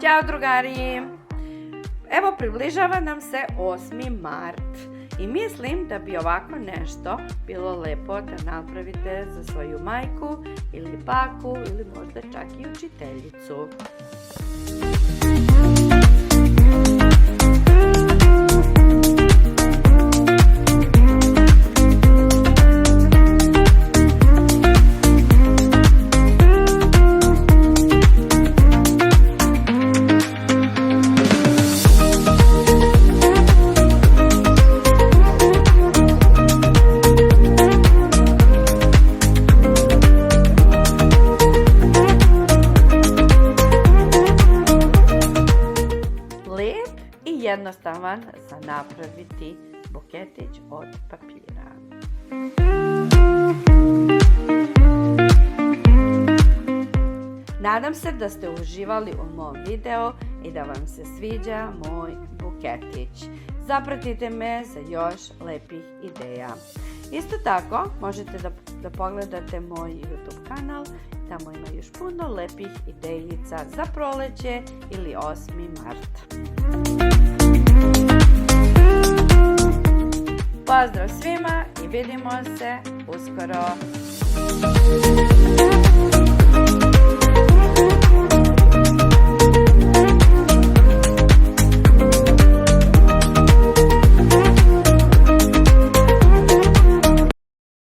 Ćao drugari! Evo približava nam se 8. mart i mislim da bi ovako nešto bilo lepo da napravite za svoju majku ili baku ili možda čak i učiteljicu. Jednostavan za napraviti buketić od papira. Nadam se da ste uživali u mom videu i da vam se sviđa moj buketić. Zapratite me za još lepih ideja. Isto tako možete da pogledate moj YouTube kanal, tamo ima još puno lepih idejica za proleće ili 8. mart. Pozdrav svima i vidimo se uskoro!